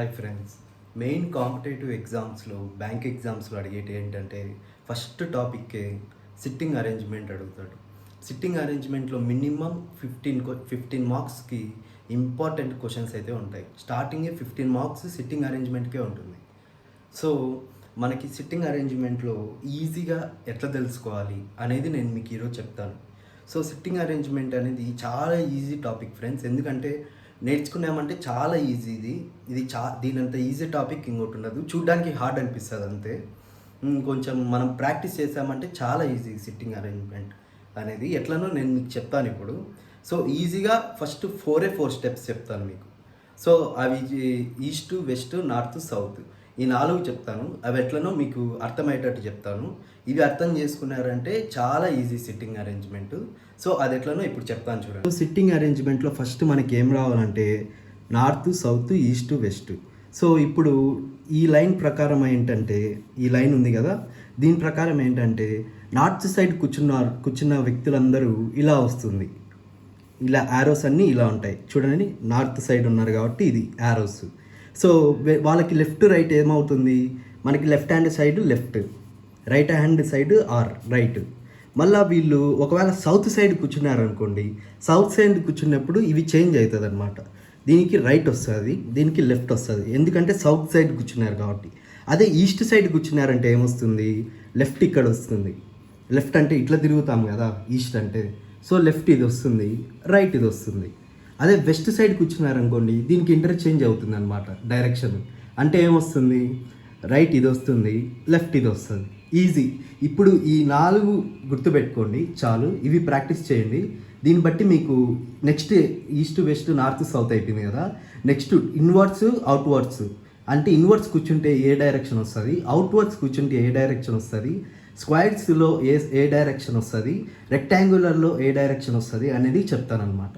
Hi friends, main competitive ఎగ్జామ్స్లో bank ఎగ్జామ్స్లో అడిగేటి ఏంటంటే ఫస్ట్ టాపిక్కే సిట్టింగ్ అరేంజ్మెంట్ అడుగుతాడు. సిట్టింగ్ అరేంజ్మెంట్లో మినిమం 15 మార్క్స్కి ఇంపార్టెంట్ క్వశ్చన్స్ అయితే ఉంటాయి. స్టార్టింగే 15 మార్క్స్ సిట్టింగ్ అరేంజ్మెంట్కే ఉంటుంది. సో మనకి సిట్టింగ్ అరేంజ్మెంట్లో ఈజీగా ఎట్లా తెలుసుకోవాలి అనేది నేను మీకు ఈరోజు చెప్తాను. సో సిట్టింగ్ అరేంజ్మెంట్ అనేది చాలా ఈజీ టాపిక్ ఫ్రెండ్స్, ఎందుకంటే నేర్చుకున్నామంటే చాలా ఈజీ. ఇది దీనంత ఈజీ టాపిక్ ఇంకోటి ఉండదు. చూడ్డానికి హార్డ్ అనిపిస్తుంది అంతే. కొంచెం మనం ప్రాక్టీస్ చేసామంటే చాలా ఈజీ సిట్టింగ్ అరేంజ్మెంట్ అనేది. ఎట్లనో నేను మీకు చెప్తాను ఇప్పుడు. సో ఈజీగా ఫస్ట్ 4 స్టెప్స్ చెప్తాను మీకు. సో అవి ఈస్ట్, వెస్ట్, నార్త్, సౌత్, ఈ 4 చెప్తాను. అవి ఎట్లనో మీకు అర్థమయ్యేటట్టు చెప్తాను. ఇవి అర్థం చేసుకున్నారంటే చాలా ఈజీ సిట్టింగ్ అరేంజ్మెంట్. సో అది ఎట్లనో ఇప్పుడు చెప్తాను చూడండి. సో సిట్టింగ్ అరేంజ్మెంట్లో ఫస్ట్ మనకి ఏం రావాలంటే north, south, east, west. So ఇప్పుడు ఈ లైన్ ప్రకారం ఏంటంటే, ఈ లైన్ ఉంది కదా, దీని ప్రకారం ఏంటంటే నార్త్ సైడ్ కూర్చున్న వ్యక్తులందరూ ఇలా వస్తుంది. ఇలా యారోస్ అన్నీ ఇలా ఉంటాయి చూడండి. నార్త్ సైడ్ ఉన్నారు కాబట్టి ఇది యారోస్. సో వాళ్ళకి లెఫ్ట్ రైట్ ఏమవుతుంది, మనకి left hand side left, right hand side or right. మళ్ళీ వీళ్ళు ఒకవేళ సౌత్ సైడ్ కూర్చున్నారనుకోండి, సౌత్ సైడ్ కూర్చున్నప్పుడు ఇవి చేంజ్ అవుతుంది అనమాట. దీనికి రైట్ వస్తుంది, దీనికి లెఫ్ట్ వస్తుంది, ఎందుకంటే సౌత్ సైడ్ కూర్చున్నారు కాబట్టి. అదే ఈస్ట్ సైడ్ కూర్చున్నారంటే ఏమొస్తుంది, లెఫ్ట్ ఇక్కడ వస్తుంది. లెఫ్ట్ అంటే ఇట్లా తిరుగుతాం కదా ఈస్ట్ అంటే, సో లెఫ్ట్ ఇది వస్తుంది, రైట్ ఇది వస్తుంది. అదే వెస్ట్ సైడ్ కూర్చున్నారనుకోండి, దీనికి ఇంటర్చేంజ్ అవుతుంది అనమాట డైరెక్షన్. అంటే ఏమొస్తుంది, రైట్ ఇది వస్తుంది, లెఫ్ట్ ఇది వస్తుంది. ఈజీ. ఇప్పుడు ఈ 4 గుర్తుపెట్టుకోండి చాలు. ఇవి ప్రాక్టీస్ చేయండి. దీన్ని బట్టి మీకు next east, west, north, south అయిపోయింది కదా. Next inwards, outwards. అంటే ఇన్వర్డ్స్ కూర్చుంటే ఏ డైరెక్షన్ వస్తుంది, అవుట్వర్డ్స్ కూర్చుంటే ఏ డైరెక్షన్ వస్తుంది, స్క్వైర్స్లో ఏ డైరెక్షన్ వస్తుంది, రెక్టాంగులర్లో ఏ డైరెక్షన్ వస్తుంది అనేది చెప్తాను అనమాట.